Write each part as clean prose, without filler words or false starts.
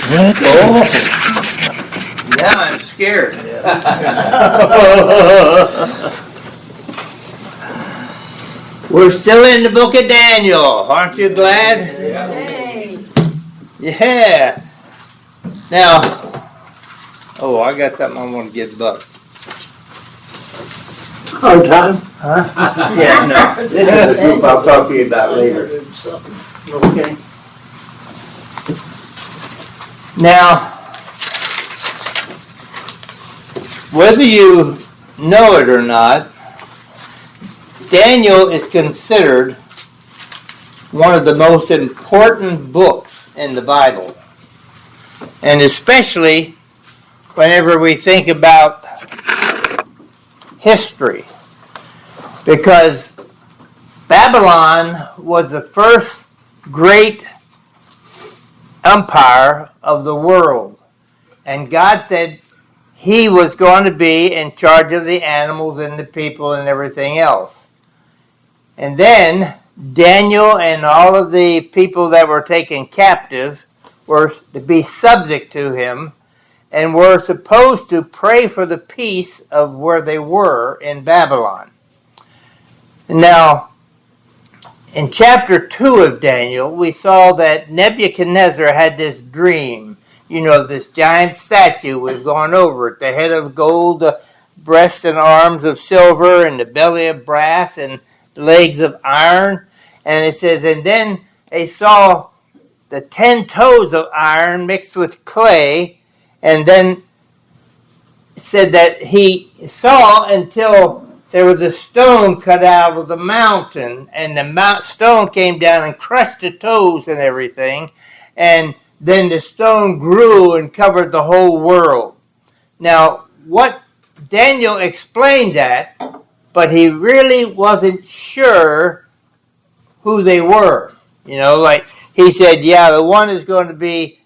Oh, now I'm scared. We're still in the book of Daniel. Aren't you glad? Yeah. Now, oh, I got something I want to give Buck. Hard time? Huh? Yeah, no. This is a group I'll talk to you about later. Okay. Now, whether you know it or not, Daniel is considered one of the most important books in the Bible. And especially whenever we think about history. Because Babylon was the first great empire of the world. And God said he was going to be in charge of the animals and the people and everything else. And then Daniel and all of the people that were taken captive were to be subject to him and were supposed to pray for the peace of where they were in Babylon. Now, in chapter 2 of Daniel, we saw that Nebuchadnezzar had this dream. You know, this giant statue was going over it, the head of gold, the breast and arms of silver, and the belly of brass, and legs of iron. And it says, and then they saw the 10 toes of iron mixed with clay, and then it said that he saw until there was a stone cut out of the mountain, and the stone came down and crushed the toes and everything, and then the stone grew and covered the whole world. Now, what Daniel explained that, but he really wasn't sure who they were. You know, like he said, yeah, the one is going to be,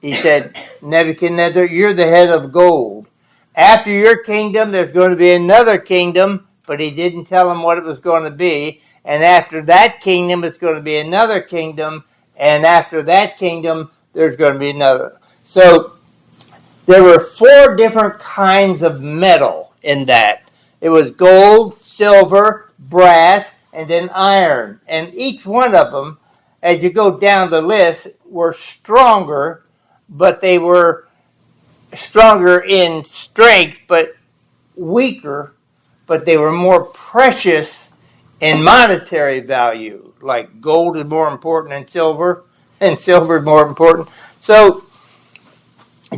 he said, Nebuchadnezzar, you're the head of gold. After your kingdom, there's going to be another kingdom, but he didn't tell them what it was going to be. And after that kingdom, it's going to be another kingdom. And after that kingdom, there's going to be another. So there were 4 different kinds of metal in that. It was gold, silver, brass, and then iron. And each one of them, as you go down the list, were stronger, but they were stronger in strength, but weaker, but they were more precious in monetary value. Like gold is more important than silver, and silver is more important. So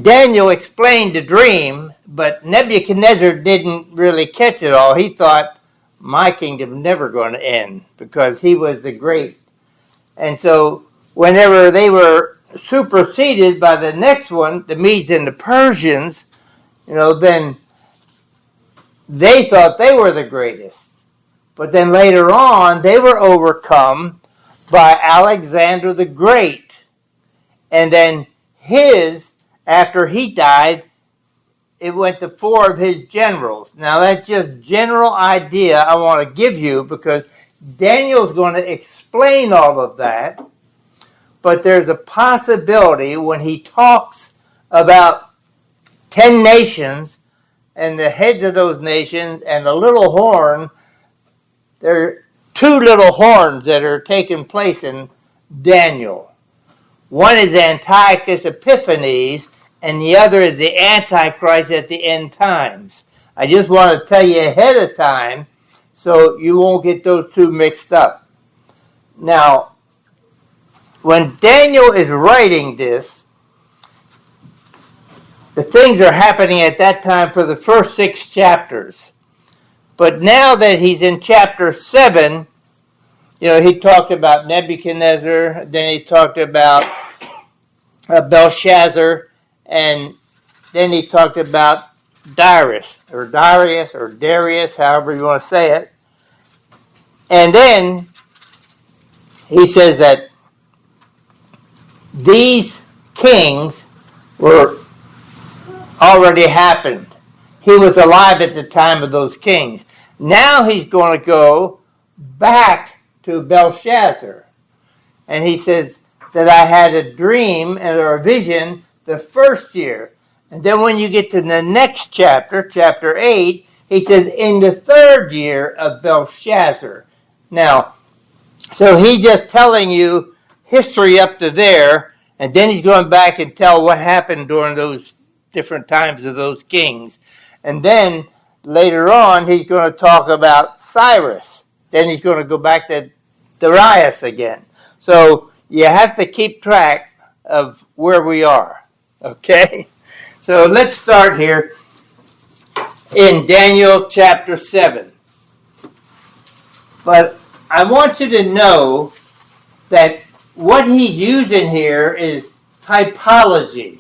Daniel explained the dream, but Nebuchadnezzar didn't really catch it all. He thought, my kingdom's never going to end, because he was the great. And so whenever they were superseded by the next one, the Medes and the Persians, you know, then they thought they were the greatest. But then later on, they were overcome by Alexander the Great. And then after he died, it went to 4 of his generals. Now, that's just general idea I want to give you, because Daniel's going to explain all of that. But there's a possibility when he talks about 10 nations and the heads of those nations and a little horn, there are 2 little horns that are taking place in Daniel. One is Antiochus Epiphanes, and the other is the Antichrist at the end times. I just want to tell you ahead of time so you won't get those 2 mixed up. Now, when Daniel is writing this, the things are happening at that time for the first 6 chapters. But now that he's in chapter 7, you know, he talked about Nebuchadnezzar, then he talked about Belshazzar, and then he talked about Darius, or Darius, however you want to say it. And then he says that these kings were already happened. He was alive at the time of those kings. Now he's going to go back to Belshazzar. And he says, that I had a dream or a vision the first year. And then when you get to the next chapter, chapter 8, he says, in the third year of Belshazzar. Now, so he's just telling you history up to there, and then he's going back and tell what happened during those different times of those kings. And then later on, he's going to talk about Cyrus. Then he's going to go back to Darius again. So you have to keep track of where we are. Okay? So let's start here in Daniel chapter 7. But I want you to know that what he's using here is typology.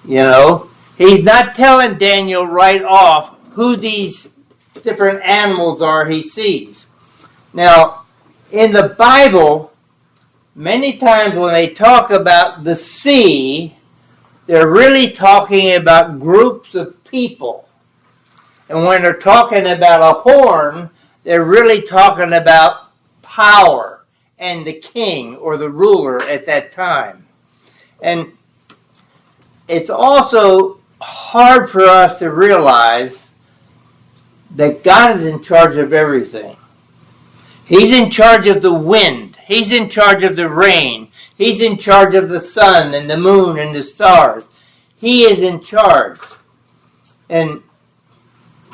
You know, he's not telling Daniel right off who these different animals are he sees. Now, in the Bible, many times when they talk about the sea, they're really talking about groups of people. And when they're talking about a horn, they're really talking about power and the king or the ruler at that time. And it's also hard for us to realize that God is in charge of everything. He's in charge of the wind. He's in charge of the rain. He's in charge of the sun and the moon and the stars. He is in charge. And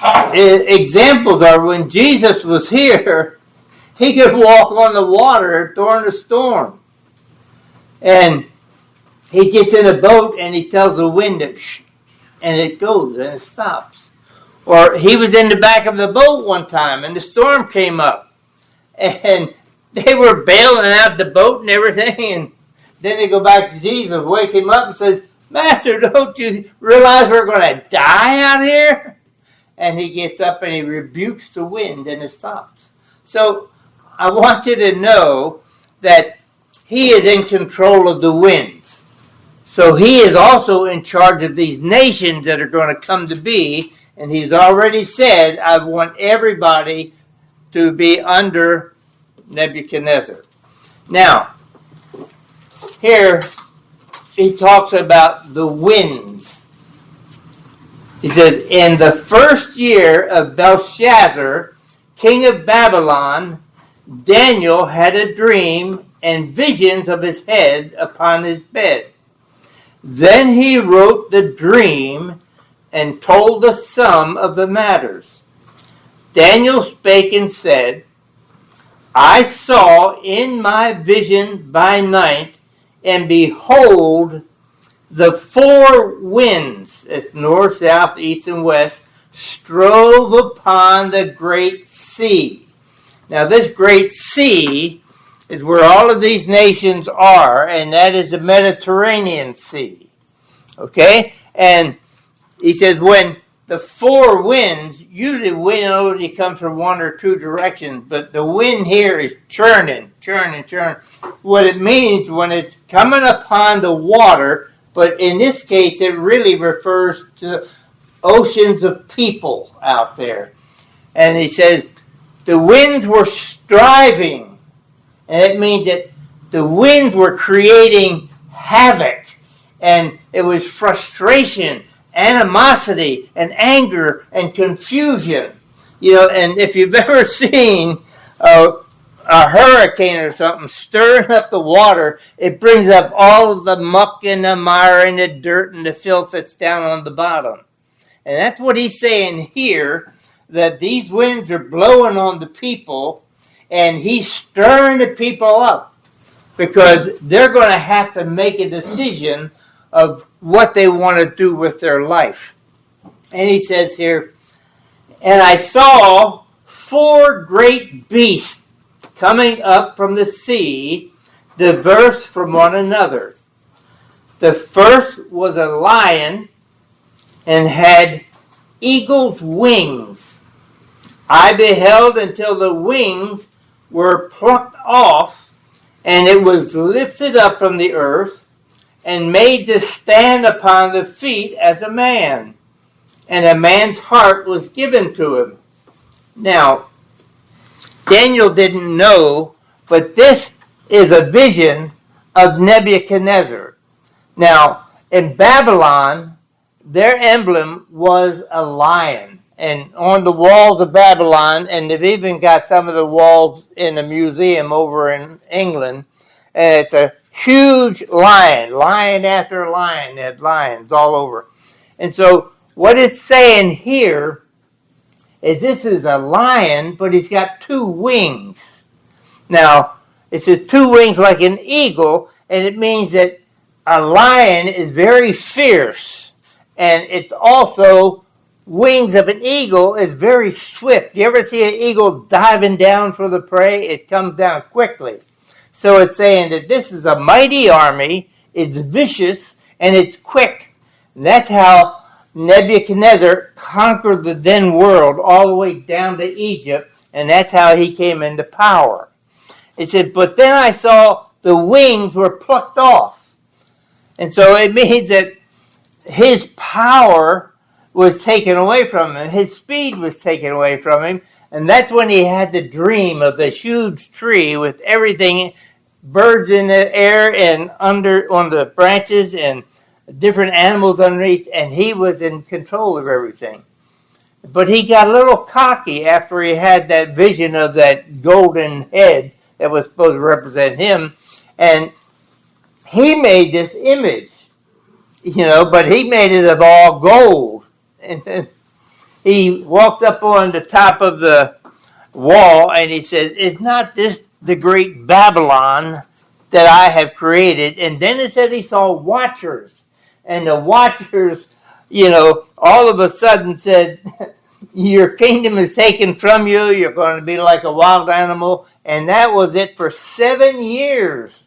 examples are when Jesus was here, he could walk on the water during the storm. And he gets in a boat and he tells the wind to shh, and it goes and it stops. Or he was in the back of the boat one time and the storm came up. And they were bailing out the boat and everything. And then they go back to Jesus, wake him up and says, Master, don't you realize we're going to die out here? And he gets up and he rebukes the wind and it stops. So I want you to know that he is in control of the winds. So he is also in charge of these nations that are going to come to be. And he's already said, I want everybody to be under Nebuchadnezzar. Now, here he talks about the winds. He says, in the first year of Belshazzar, king of Babylon, Daniel had a dream and visions of his head upon his bed. Then he wrote the dream and told the sum of the matters. Daniel spake and said, I saw in my vision by night, and behold, the four winds, as north, south, east, and west, strove upon the great sea. Now this great sea is where all of these nations are, and that is the Mediterranean Sea. Okay? And he says when the four winds, usually wind only comes from one or two directions, but the wind here is churning. What it means when it's coming upon the water, but in this case it really refers to oceans of people out there. And he says the winds were striving, and it means that the winds were creating havoc, and it was frustration, animosity and anger and confusion. You know, and if you've ever seen a hurricane or something stirring up the water, it brings up all of the muck and the mire and the dirt and the filth that's down on the bottom. And that's what he's saying here, that these winds are blowing on the people and he's stirring the people up because they're going to have to make a decision of what they want to do with their life. And he says here, and I saw four great beasts coming up from the sea, diverse from one another. The first was a lion and had eagle's wings. I beheld until the wings were plucked off, and it was lifted up from the earth, and made to stand upon the feet as a man. And a man's heart was given to him. Now, Daniel didn't know, but this is a vision of Nebuchadnezzar. Now, in Babylon, their emblem was a lion. And on the walls of Babylon, and they've even got some of the walls in a museum over in England, and it's a huge lion, lion after lion. They had lions all over. And so what it's saying here is this is a lion, but he's got two wings. Now, it says two wings like an eagle, and it means that a lion is very fierce. And it's also wings of an eagle is very swift. You ever see an eagle diving down for the prey? It comes down quickly. So it's saying that this is a mighty army, it's vicious, and it's quick. And that's how Nebuchadnezzar conquered the then world all the way down to Egypt, and that's how he came into power. It said, but then I saw the wings were plucked off. And so it means that his power was taken away from him. His speed was taken away from him. And that's when he had the dream of this huge tree with everything, birds in the air and under on the branches and different animals underneath. And he was in control of everything. But he got a little cocky after he had that vision of that golden head that was supposed to represent him. And he made this image, but he made it of all gold. And then he walked up on the top of the wall and he says, is not this the great Babylon that I have created? And then it said he saw watchers. And the watchers, all of a sudden said, your kingdom is taken from you. You're going to be like a wild animal. And that was it for 7 years.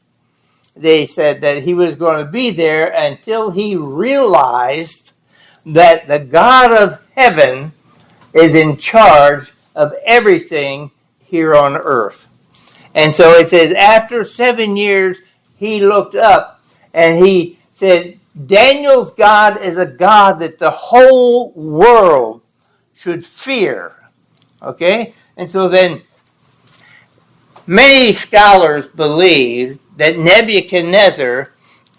They said that he was going to be there until he realized that the God of heaven is in charge of everything here on earth. And so it says after 7 years, he looked up and he said, Daniel's God is a God that the whole world should fear. Okay? And so then many scholars believe that Nebuchadnezzar,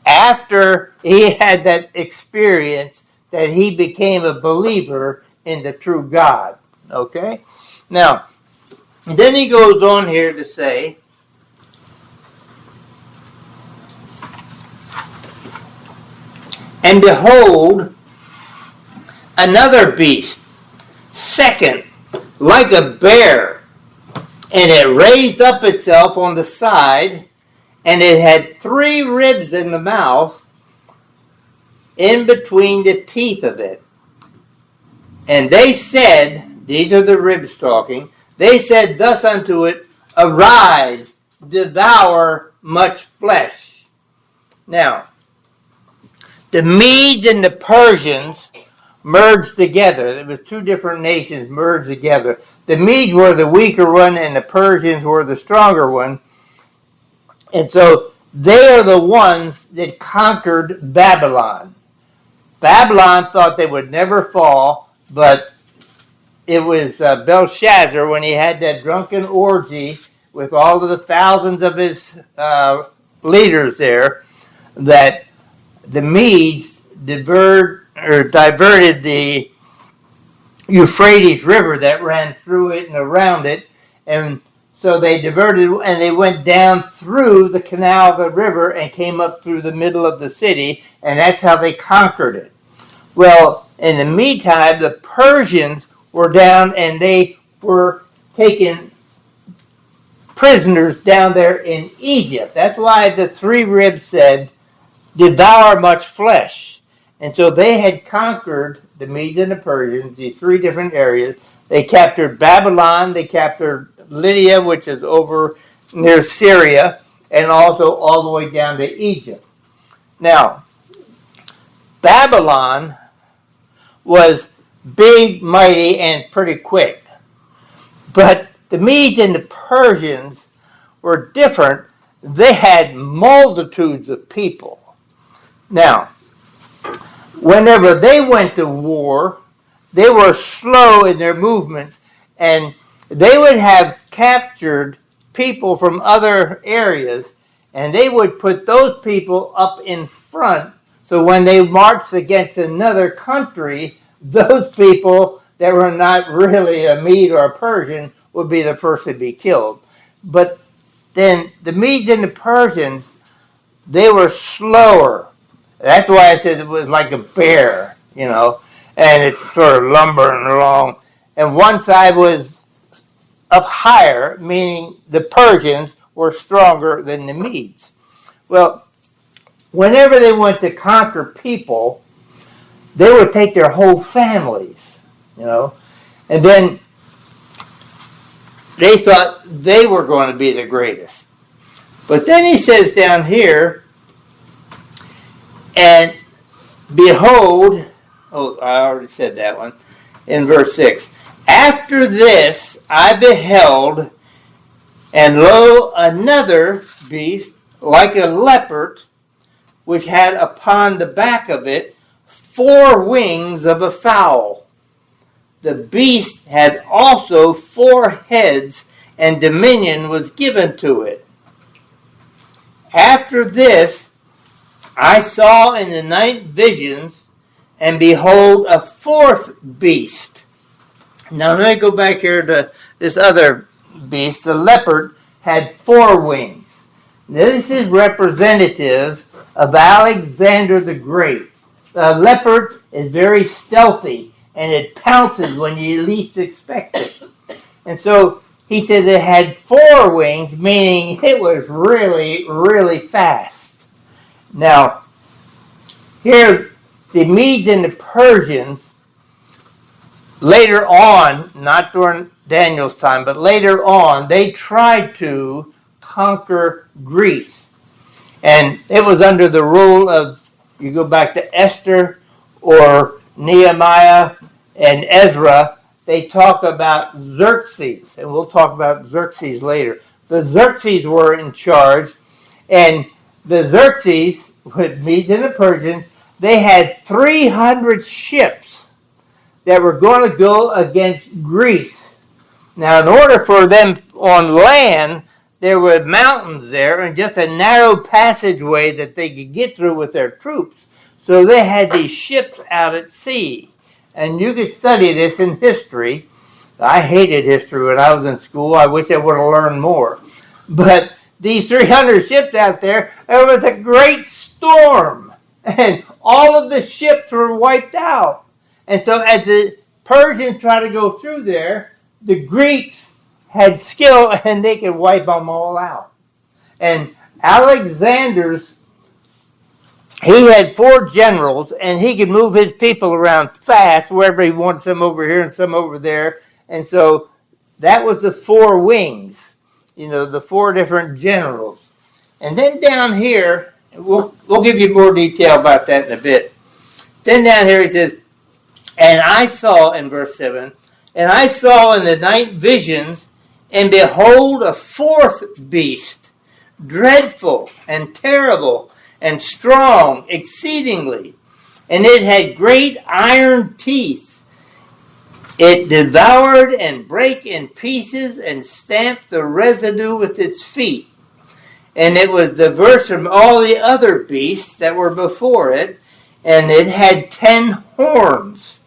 after he had that experience, that he became a believer in the true God. Okay? Now, then he goes on here to say, and behold, another beast, second, like a bear, and it raised up itself on the side, and it had 3 ribs in the mouth, in between the teeth of it. And they said, these are the ribs talking, they said thus unto it, arise, devour much flesh. Now, the Medes and the Persians merged together. There was 2 different nations merged together. The Medes were the weaker one and the Persians were the stronger one. And so they are the ones that conquered Babylon. Babylon thought they would never fall, but it was Belshazzar when he had that drunken orgy with all of the thousands of his leaders there, that the Medes diverted the Euphrates River that ran through it and around it, and so they diverted and they went down through the canal of the river and came up through the middle of the city, and that's how they conquered it. Well, in the meantime, the Persians were down and they were taking prisoners down there in Egypt. That's why the 3 ribs said, devour much flesh. And so they had conquered the Medes and the Persians, these 3 different areas. They captured Babylon, they captured Lydia, which is over near Syria, and also all the way down to Egypt. Now, Babylon was big, mighty, and pretty quick. But the Medes and the Persians were different. They had multitudes of people. Now, whenever they went to war, they were slow in their movements, and they would have captured people from other areas, And they would put those people up in front, so when they marched against another country, those people that were not really a Mede or a Persian would be the first to be killed. But then the Medes and the Persians, they were slower. That's why I said it was like a bear, and it's sort of lumbering along. And one side was up higher, meaning the Persians were stronger than the Medes. Well, whenever they went to conquer people, they would take their whole families, and then they thought they were going to be the greatest. But then he says down here, and behold, I already said that one, in verse 6. After this I beheld, and lo, another beast, like a leopard, which had upon the back of it 4 wings of a fowl. The beast had also 4 heads, and dominion was given to it. After this, I saw in the night visions, and behold, a 4th beast. Now let me go back here to this other beast. The leopard had 4 wings. Now, this is representative of Alexander the Great. The leopard is very stealthy, and it pounces when you least expect it. And so he says it had 4 wings, meaning it was really, really fast. Now, here, the Medes and the Persians, later on, not during Daniel's time, but later on, they tried to conquer Greece. And it was under the rule of, you go back to Esther or Nehemiah and Ezra, they talk about Xerxes, and we'll talk about Xerxes later. The Xerxes were in charge, and the Xerxes, with Medes and the Persians, they had 300 ships that were going to go against Greece. Now, in order for them on land, there were mountains there and just a narrow passageway that they could get through with their troops. So they had these ships out at sea. And you could study this in history. I hated history when I was in school. I wish I would have learned more. But these 300 ships out there, there was a great storm. And all of the ships were wiped out. And so as the Persians tried to go through there, the Greeks had skill and they could wipe them all out. And Alexander's, he had 4 generals, and he could move his people around fast wherever he wanted, some over here and some over there. And so that was the 4 wings, the 4 different generals. And then down here, we'll give you more detail about that in a bit. Then down here he says, and I saw, in verse 7, and I saw in the night visions, and behold, a 4th beast, dreadful and terrible, and strong exceedingly, and it had great iron teeth. It devoured and brake in pieces and stamped the residue with its feet. And it was diverse from all the other beasts that were before it, and it had 10 horns.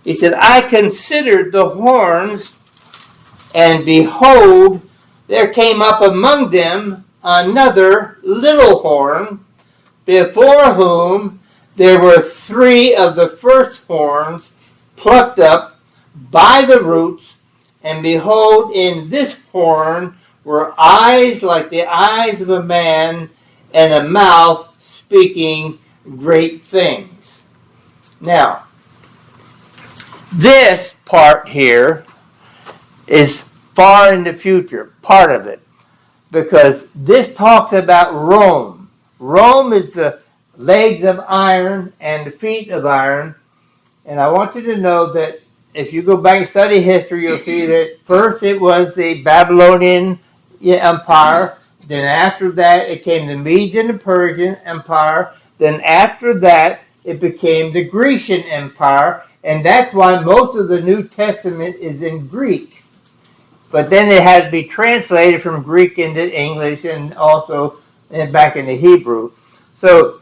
He said, I considered the horns, and behold, there came up among them another little horn, before whom there were 3 of the first horns plucked up by the roots, and behold, in this horn were eyes like the eyes of a man, and a mouth speaking great things. Now, this part here is far in the future, part of it, because this talks about Rome. Rome is the legs of iron and the feet of iron. And I want you to know that if you go back and study history, you'll see that first it was the Babylonian Empire. Then after that, it came the Medes and the Persian Empire. Then after that, it became the Grecian Empire. And that's why most of the New Testament is in Greek. But then it had to be translated from Greek into English, and also and back in the Hebrew. So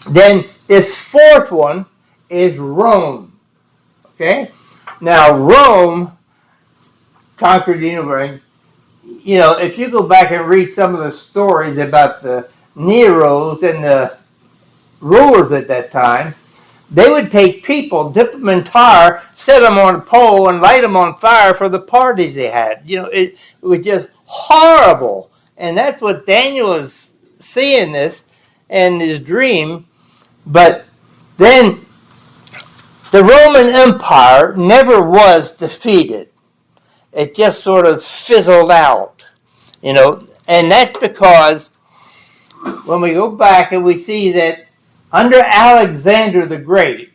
then this fourth one is Rome. Okay? Now Rome conquered the universe. You know, if you go back and read some of the stories about the Neros and the rulers at that time, they would take people, dip them in tar, set them on a pole, and light them on fire for the parties they had. You know, it was just horrible. And that's what Daniel is seeing this in his dream. But then the Roman Empire never was defeated. It just sort of fizzled out, you know. And that's because when we go back and we see that under Alexander the Great,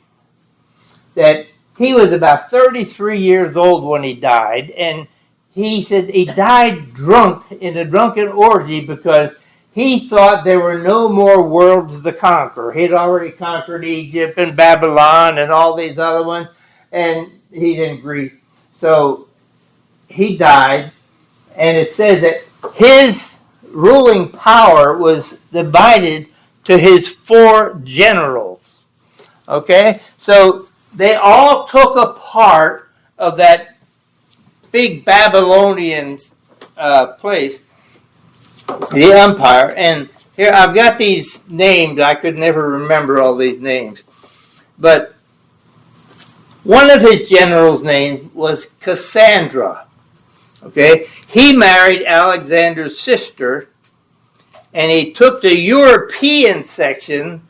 that he was about 33 years old when he died, and he said he died drunk in a drunken orgy because he thought there were no more worlds to conquer. He'd already conquered Egypt and Babylon and all these other ones, and he didn't agree. So he died, and it says that his ruling power was divided to his 4 generals. Okay? So they all took a part of that big Babylonian place, the empire. And here I've got these names. I could never remember all these names. But one of his generals' names was Cassandra. Okay? He married Alexander's sister, and he took the European section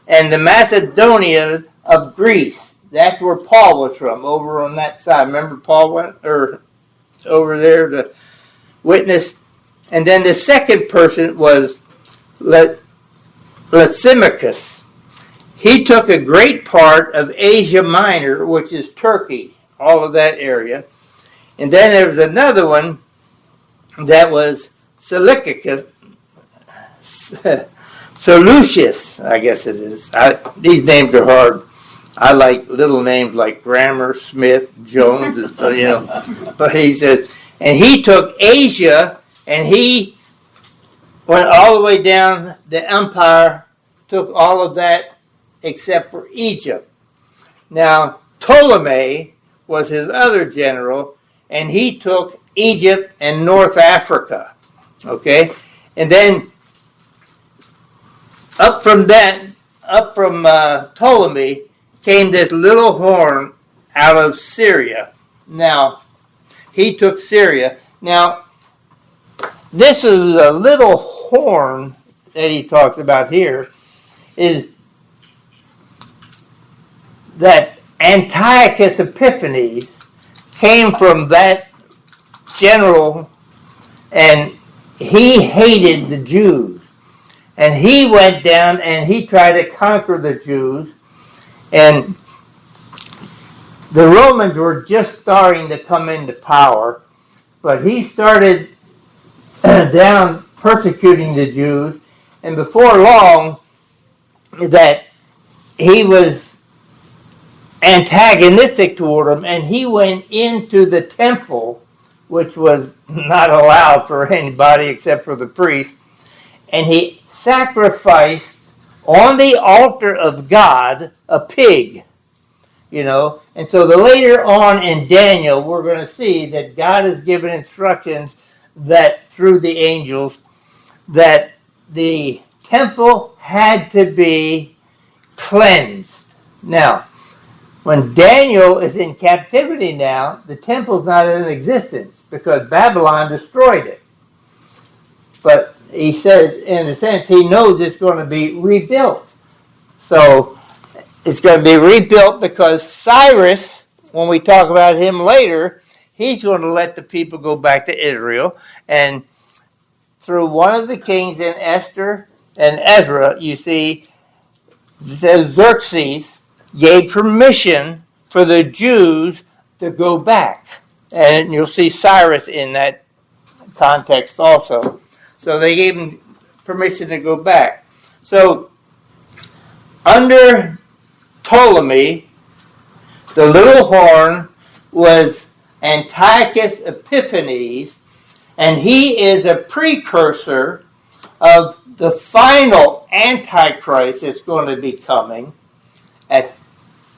and the Macedonia of Greece. That's where Paul was from, over on that side. Remember Paul went over there to witness? And then the second person was Lysimachus. He took a great part of Asia Minor, which is Turkey, all of that area. And then there was another one that was Seleucus, Seleucus, I guess it is. These names are hard. I like little names like Grammer, Smith, Jones, and stuff, you know. But he says, and he took Asia, and he went all the way down the empire, took all of that except for Egypt. Now, Ptolemy was his other general, and he took Egypt and North Africa. Okay? And then up from Ptolemy came this little horn out of Syria. Now, he took Syria. Now, this is a little horn that he talks about here, is that Antiochus Epiphanes came from that general, and he hated the Jews. And he went down and he tried to conquer the Jews. And the Romans were just starting to come into power. But he started down persecuting the Jews. And before long, that he was antagonistic toward them. And he went into the temple, which was not allowed for anybody except for the priest. And he sacrificed on the altar of God a pig, you know. And so later on in Daniel, we're going to see that God has given instructions that through the angels that the temple had to be cleansed. Now, when Daniel is in captivity now, the temple's not in existence because Babylon destroyed it. But he said, in a sense, he knows it's going to be rebuilt. So it's going to be rebuilt because Cyrus, when we talk about him later, he's going to let the people go back to Israel. And through one of the kings in Esther and Ezra, you see, Xerxes gave permission for the Jews to go back. And you'll see Cyrus in that context also. So they gave him permission to go back. So under Ptolemy, the little horn was Antiochus Epiphanes, and he is a precursor of the final Antichrist that's going to be coming at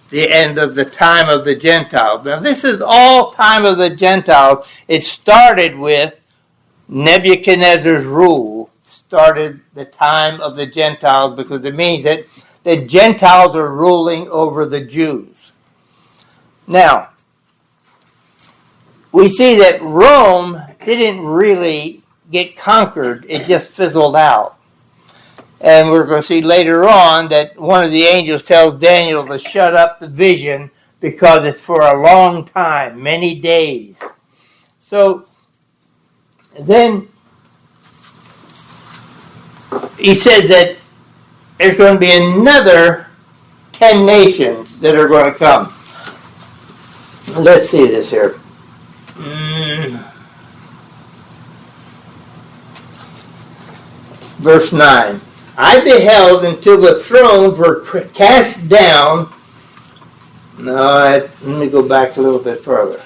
the end of the time of the Gentiles. Now, this is all time of the Gentiles. It started with Nebuchadnezzar's rule, started the time of the Gentiles, because it means that the Gentiles are ruling over the Jews. Now, we see that Rome didn't really get conquered, it just fizzled out. And we're going to see later on that one of the angels tells Daniel to shut up the vision because it's for a long time, many days. So then he says that there's going to be another 10 nations that are going to come. Let's see this here. Verse 9. I beheld until the thrones were cast down. No, let me go back a little bit further.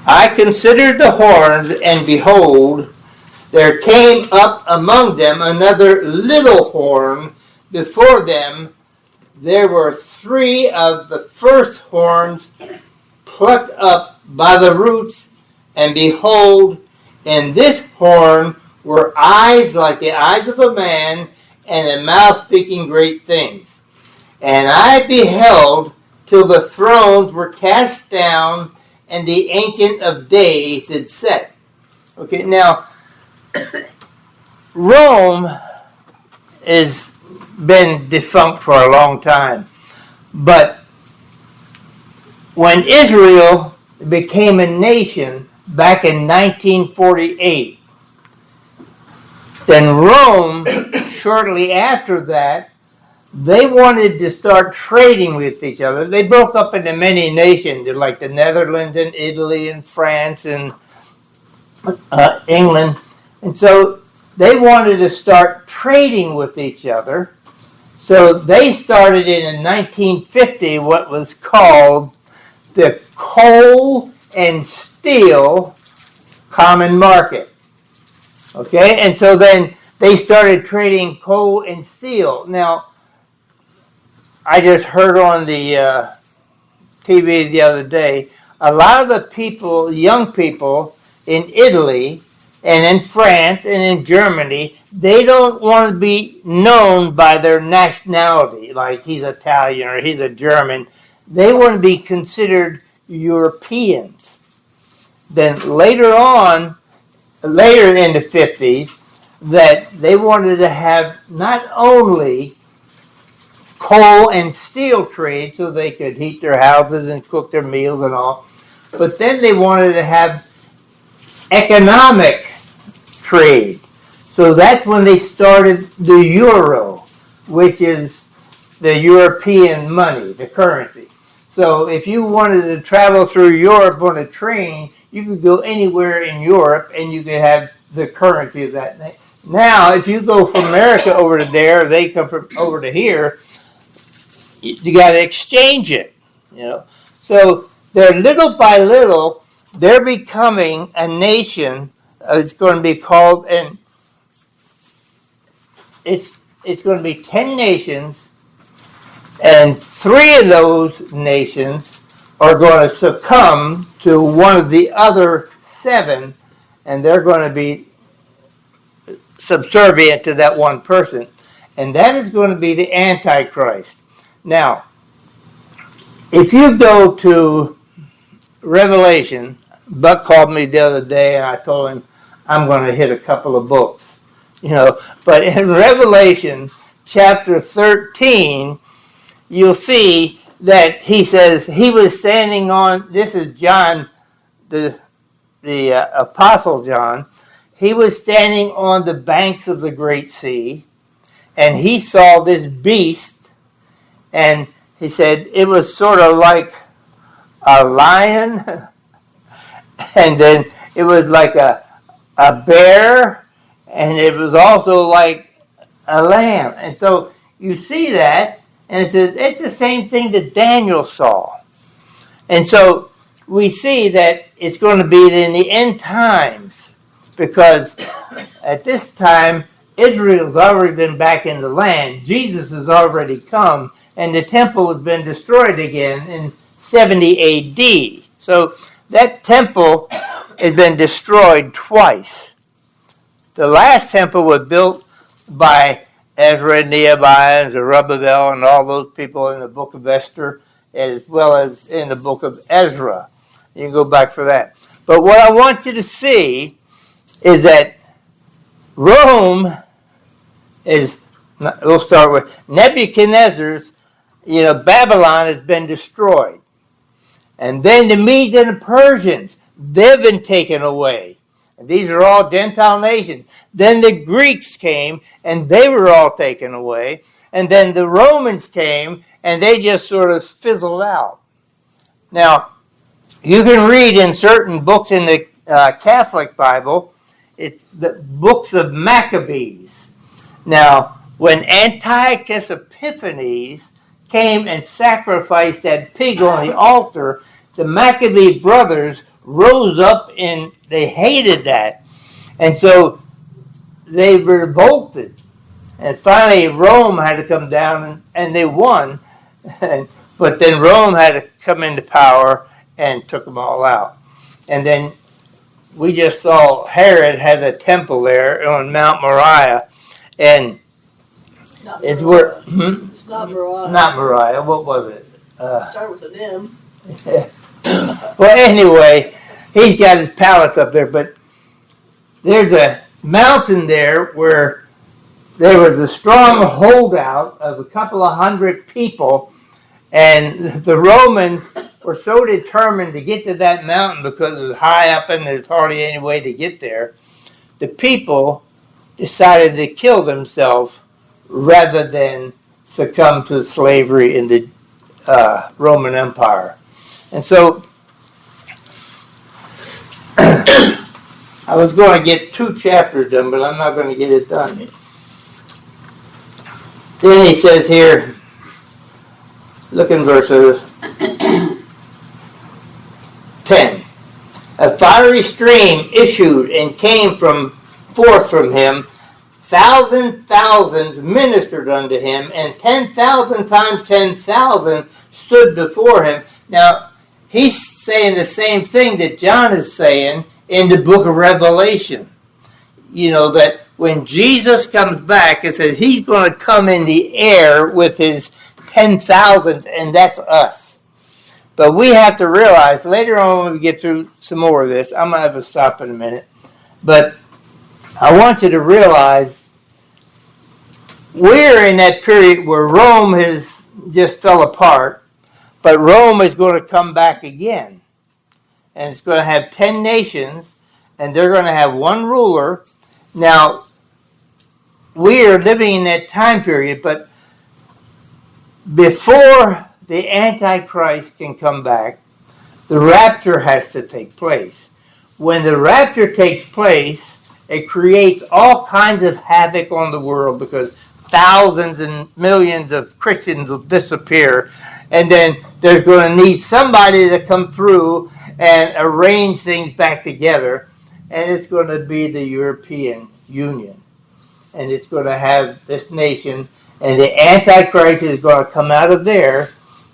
I considered the horns, and behold, there came up among them another little horn. Before them there were 3 of the first horns plucked up by the roots, and behold, in this horn were eyes like the eyes of a man, and a mouth speaking great things. And I beheld till the thrones were cast down, and the Ancient of Days did set. Okay, now, Rome has been defunct for a long time. But when Israel became a nation back in 1948, then Rome, shortly after that, they wanted to start trading with each other. They broke up into many nations, like the Netherlands and Italy and France and England. And so they wanted to start trading with each other. So they started in 1950 what was called the coal and steel common market. Okay, and so then they started trading coal and steel. Now, I just heard on the TV the other day, a lot of the people, young people in Italy and in France and in Germany, they don't want to be known by their nationality, like he's Italian or he's a German. They want to be considered Europeans. Then later on, later in the 50s, that they wanted to have not only coal and steel trade so they could heat their houses and cook their meals and all, but then they wanted to have economic trade. So that's when they started the euro, which is the European money, the currency. So if you wanted to travel through Europe on a train, you could go anywhere in Europe and you could have the currency of that. Now, if you go from America over to there, they come from over to here, you got to exchange it, you know. So they're little by little, they're becoming a nation. It's going to be called, and it's going to be 10 nations, and 3 of those nations are going to succumb to one of the other 7, and they're going to be subservient to that one person. And that is going to be the Antichrist. Now, if you go to Revelation, Buck called me the other day and I told him I'm going to hit a couple of books. You know, but in Revelation chapter 13, you'll see that he says he was standing on, this is John, the Apostle John, he was standing on the banks of the Great Sea, and he saw this beast, and he said it was sort of like a lion, and then it was like a bear, and it was also like a lamb. And so you see that, and it says it's the same thing that Daniel saw. And so we see that it's going to be in the end times, because at this time, Israel's already been back in the land. Jesus has already come, and the temple has been destroyed again in 70 AD. So that temple has been destroyed twice. The last temple was built by Ezra and Nehemiah and Zerubbabel and all those people in the book of Esther, as well as in the book of Ezra. You can go back for that. But what I want you to see is that Rome is, we'll start with Nebuchadnezzar's, Babylon has been destroyed. And then the Medes and the Persians, they've been taken away. And these are all Gentile nations. Then the Greeks came, and they were all taken away. And then the Romans came, and they just sort of fizzled out. Now, you can read in certain books in the Catholic Bible, it's the books of Maccabees. Now, when Antiochus Epiphanes came and sacrificed that pig on the altar, the Maccabee brothers rose up and they hated that. And so they revolted. And finally Rome had to come down and they won. But then Rome had to come into power and took them all out. And then we just saw Herod had a temple there on Mount Moriah. And it's where... It's not Moriah. Not Moriah. What was it? Start with an M. Well, anyway, he's got his palace up there, but there's a mountain there where there was a strong holdout of a couple of hundred people, and the Romans were so determined to get to that mountain because it was high up and there's hardly any way to get there. The people decided to kill themselves rather than succumb to slavery in the Roman Empire. And so I was going to get 2 chapters done, but I'm not going to get it done. Then he says here, look in verses 10. A fiery stream issued and came forth from him. Thousands ministered unto him, and 10,000 times 10,000 stood before him. Now, he's saying the same thing that John is saying in the book of Revelation. That when Jesus comes back, it says he's going to come in the air with his 10,000, and that's us. But we have to realize, later on when we get through some more of this, I'm going to have to stop in a minute, but I want you to realize we're in that period where Rome has just fell apart, but Rome is going to come back again. And it's going to have 10 nations, and they're going to have one ruler. Now, we are living in that time period, but before the Antichrist can come back, the rapture has to take place. When the rapture takes place, it creates all kinds of havoc on the world because thousands and millions of Christians will disappear. And then there's going to need somebody to come through and arrange things back together. And it's going to be the European Union. And it's going to have this nation. And the Antichrist is going to come out of there.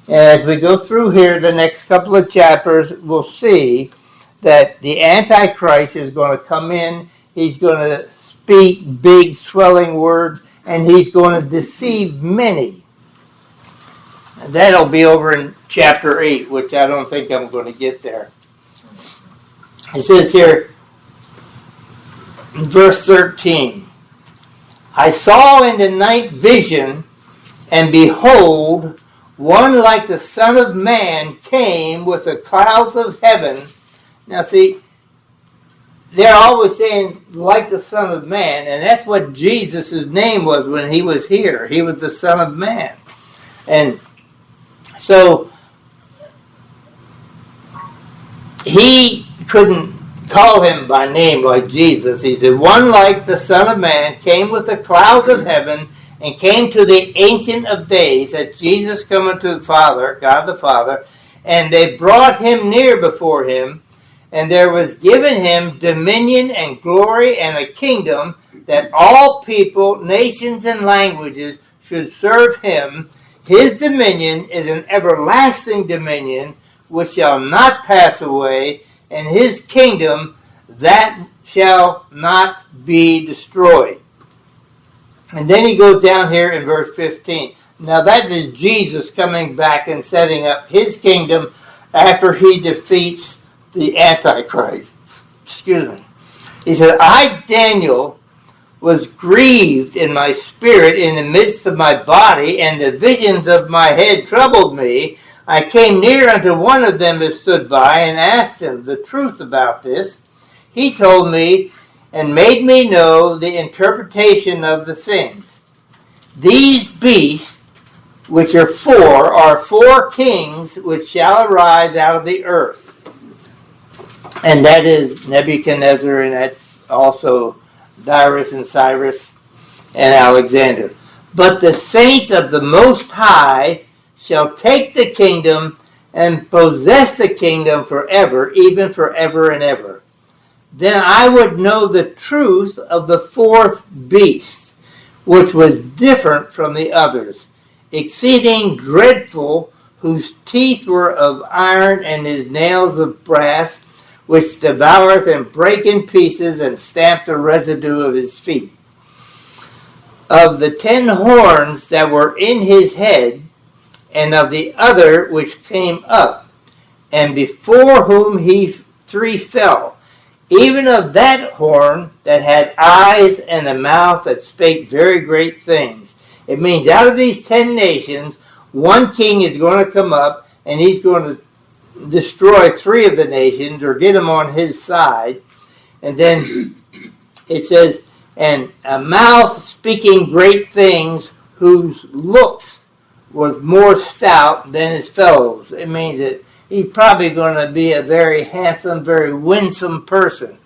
And as we go through here, the next couple of chapters, we'll see that the Antichrist is going to come in. He's going to speak big, swelling words, and he's going to deceive many. And that'll be over in chapter 8, which I don't think I'm going to get there. It says here, in verse 13, I saw in the night vision, and behold, one like the Son of Man came with the clouds of heaven. Now see, they're always saying, like the Son of Man, and that's what Jesus' name was when he was here. He was the Son of Man. And so, he couldn't call him by name like Jesus. He said, one like the Son of Man came with the clouds of heaven and came to the Ancient of Days, that Jesus coming to the Father, God the Father, and they brought him near before him. And there was given him dominion and glory and a kingdom, that all people, nations, and languages should serve him. His dominion is an everlasting dominion which shall not pass away, and his kingdom that shall not be destroyed. And then he goes down here in verse 15. Now that is Jesus coming back and setting up his kingdom after he defeats the Antichrist. Excuse me. He said, I, Daniel, was grieved in my spirit in the midst of my body, and the visions of my head troubled me. I came near unto one of them that stood by, and asked him the truth about this. He told me, and made me know the interpretation of the things. These beasts, which are four kings which shall arise out of the earth. And that is Nebuchadnezzar, and that's also Darius and Cyrus and Alexander. But the saints of the Most High shall take the kingdom and possess the kingdom forever, even forever and ever. Then I would know the truth of the fourth beast, which was different from the others, exceeding dreadful, whose teeth were of iron and his nails of brass, which devoureth and break in pieces and stamp the residue of his feet. Of the 10 horns that were in his head, and of the other which came up, and before whom he 3 fell, even of that horn that had eyes and a mouth that spake very great things. It means out of these 10 nations, one king is going to come up, and he's going to destroy 3 of the nations or get them on his side. And then it says, and a mouth speaking great things, whose looks was more stout than his fellows. It means that he's probably going to be a very handsome, very winsome person.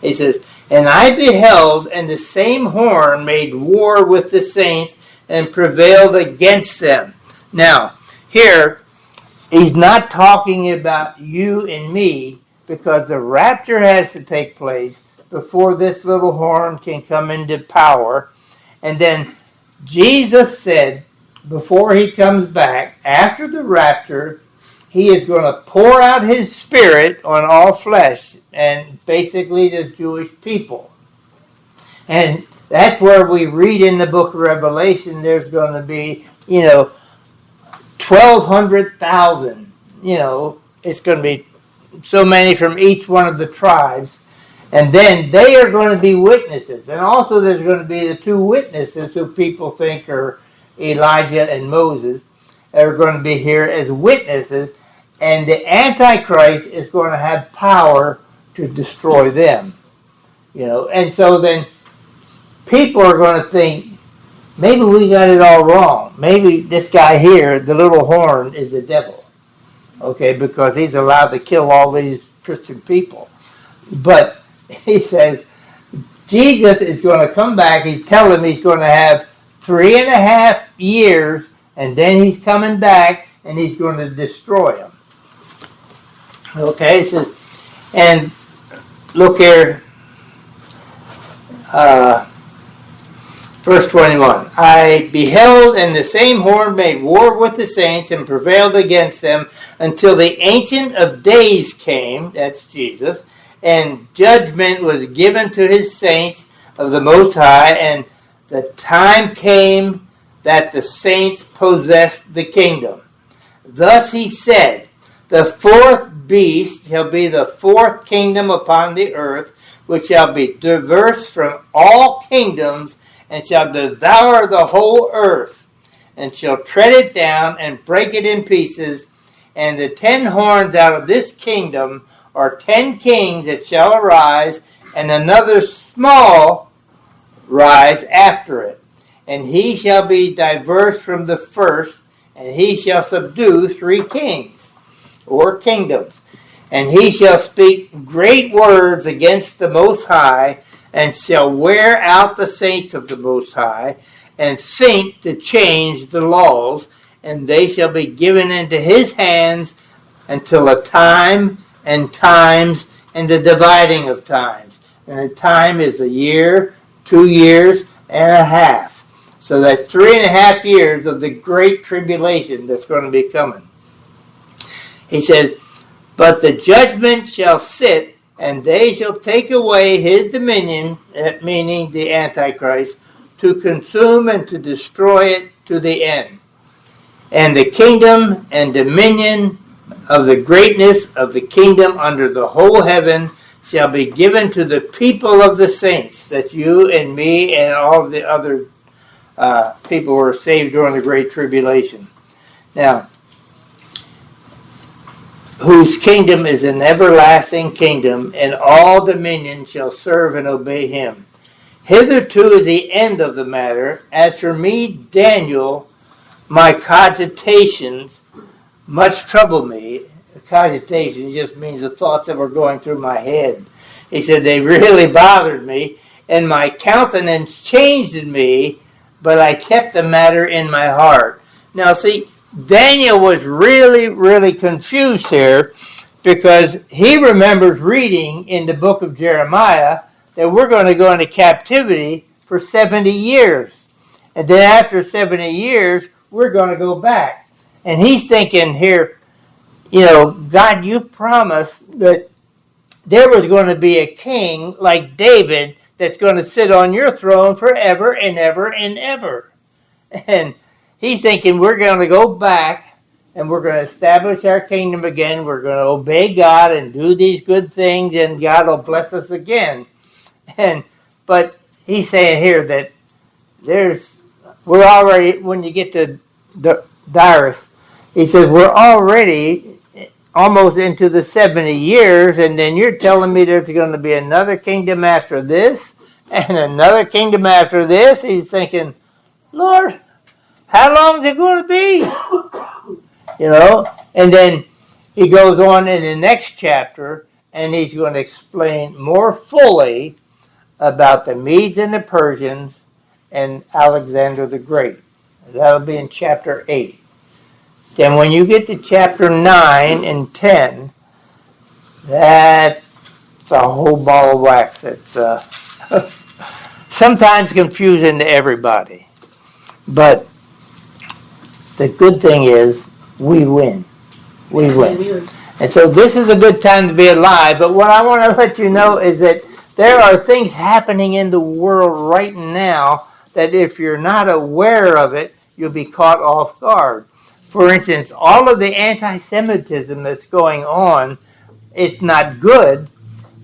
He says, and I beheld, and the same horn made war with the saints and prevailed against them. Now, here, he's not talking about you and me, because the rapture has to take place before this little horn can come into power. And then Jesus said, before he comes back, after the rapture, he is going to pour out his spirit on all flesh, and basically the Jewish people. And that's where we read in the book of Revelation, there's going to be, 1,200,000. It's going to be so many from each one of the tribes. And then they are going to be witnesses. And also there's going to be the 2 witnesses who people think are Elijah and Moses, are going to be here as witnesses. And the Antichrist is going to have power to destroy them. And so then people are going to think, maybe we got it all wrong. Maybe this guy here, the little horn, is the devil. Okay, because he's allowed to kill all these Christian people. But he says, Jesus is going to come back. He's telling him he's going to have 3.5 years, and then he's coming back, and he's going to destroy them. Okay, it says, and look here, verse 21. I beheld, and the same horn made war with the saints and prevailed against them until the Ancient of Days came, that's Jesus, and judgment was given to his saints of the Most High, and the time came that the saints possessed the kingdom. Thus he said, the 4th beast shall be the 4th kingdom upon the earth, which shall be diverse from all kingdoms, and shall devour the whole earth, and shall tread it down and break it in pieces. And the 10 horns out of this kingdom are 10 kings that shall arise, and another small rise after it. And he shall be diverse from the first, and he shall subdue 3 kings, or kingdoms. And he shall speak great words against the Most High, and shall wear out the saints of the Most High, and think to change the laws, and they shall be given into his hands until a time and times and the dividing of times. And the time is a year, 2 years, and a half. So that's 3.5 years of the great tribulation that's going to be coming. He says, but the judgment shall sit, and they shall take away his dominion, meaning the Antichrist, to consume and to destroy it to the end. And the kingdom and dominion of the greatness of the kingdom under the whole heaven shall be given to the people of the saints. That's you and me and all of the other people who are saved during the Great Tribulation. Now, whose kingdom is an everlasting kingdom, and all dominion shall serve and obey him. Hitherto is the end of the matter. As for me, Daniel, my cogitations much trouble me. Cogitation just means the thoughts that were going through my head. He said they really bothered me, and my countenance changed in me, but I kept the matter in my heart. Now see, Daniel was really, really confused here, because he remembers reading in the book of Jeremiah that we're going to go into captivity for 70 years. And then after 70 years, we're going to go back. And he's thinking here, God, you promised that there was going to be a king like David that's going to sit on your throne forever and ever and ever. And he's thinking we're going to go back and we're going to establish our kingdom again. We're going to obey God and do these good things, and God will bless us again. But he's saying here that we're already, when you get to Darius, he says we're already almost into the 70 years, and then you're telling me there's going to be another kingdom after this and another kingdom after this. He's thinking, Lord, how long is it going to be? And then he goes on in the next chapter, and he's going to explain more fully about the Medes and the Persians and Alexander the Great. That'll be in chapter 8. Then when you get to chapter 9 and 10, that's a whole ball of wax that's sometimes confusing to everybody. But the good thing is we win. We win. And so this is a good time to be alive. But what I want to let you know is that there are things happening in the world right now that if you're not aware of it, you'll be caught off guard. For instance, all of the anti-Semitism that's going on, it's not good,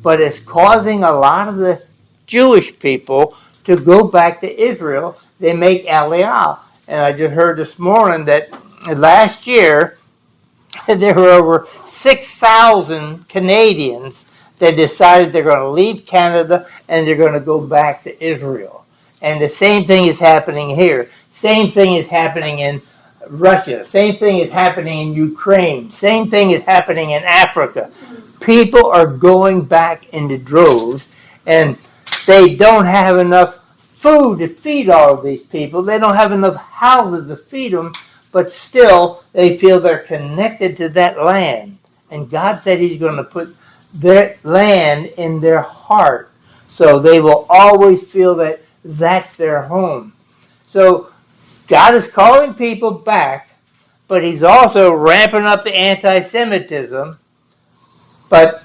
but it's causing a lot of the Jewish people to go back to Israel. They make Aliyah. And I just heard this morning that last year there were over 6,000 Canadians that decided they're going to leave Canada and they're going to go back to Israel. And the same thing is happening here. Same thing is happening in Russia. Same thing is happening in Ukraine. Same thing is happening in Africa. People are going back into droves, and they don't have enough food to feed all of these people. They don't have enough houses to feed them, but still they feel they're connected to that land. And God said he's going to put their land in their heart, so they will always feel that that's their home. So God is calling people back, but he's also ramping up the anti-Semitism. But,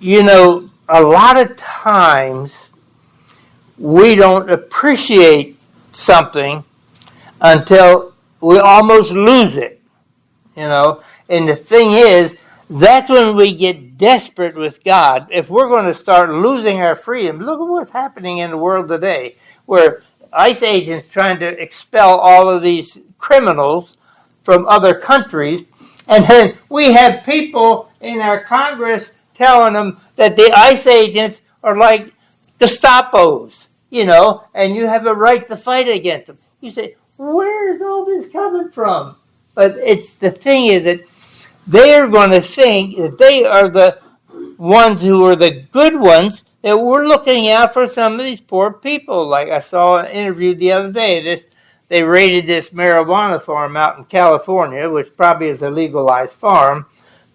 a lot of times we don't appreciate something until we almost lose it, And the thing is, that's when we get desperate with God. If we're going to start losing our freedom, look at what's happening in the world today, where ICE agents trying to expel all of these criminals from other countries, and then we have people in our Congress telling them that the ICE agents are like Gestapos, and you have a right to fight against them. You say, where's all this coming from? But the thing is that they're going to think that they are the ones who are the good ones, that we're looking out for some of these poor people. Like I saw an interview the other day. They raided this marijuana farm out in California, which probably is a legalized farm.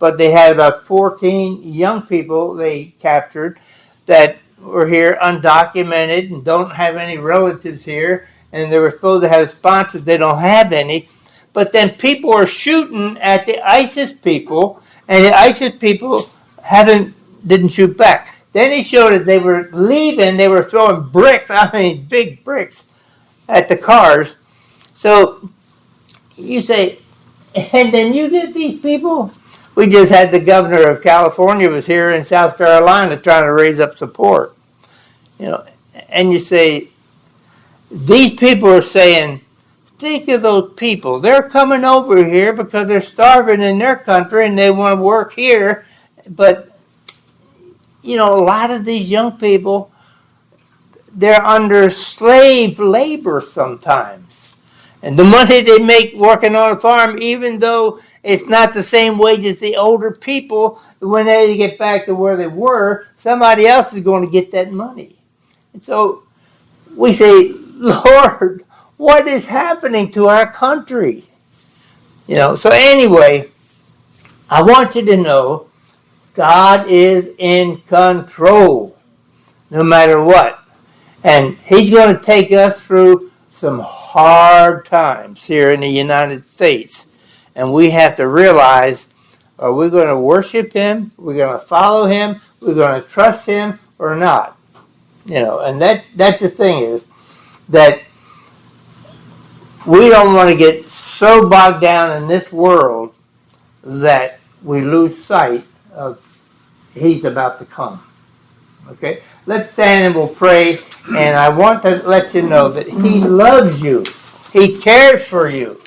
but they had about 14 young people they captured that were here undocumented and don't have any relatives here, and they were supposed to have sponsors. They don't have any. But then people are shooting at the ISIS people, and the ISIS people didn't shoot back. Then he showed that they were leaving. They were throwing bricks, I mean big bricks, at the cars. So you say, and then you get these people. We just had the governor of California was here in South Carolina trying to raise up support. And you say, these people are saying, think of those people. They're coming over here because they're starving in their country and they want to work here. But, a lot of these young people, they're under slave labor sometimes. And the money they make working on a farm, even though it's not the same wage as the older people, when they get back to where they were, somebody else is going to get that money. And so we say, Lord, what is happening to our country? So anyway, I want you to know God is in control no matter what. And he's going to take us through some hard times here in the United States. And we have to realize, are we going to worship him? We're going to follow him? We're going to trust him or not? And that's the thing is that we don't want to get so bogged down in this world that we lose sight of he's about to come. Okay? Let's stand and we'll pray. And I want to let you know that he loves you. He cares for you.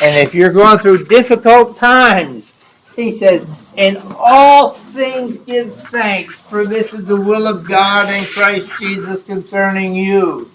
And if you're going through difficult times, he says, in all things give thanks, for this is the will of God in Christ Jesus concerning you.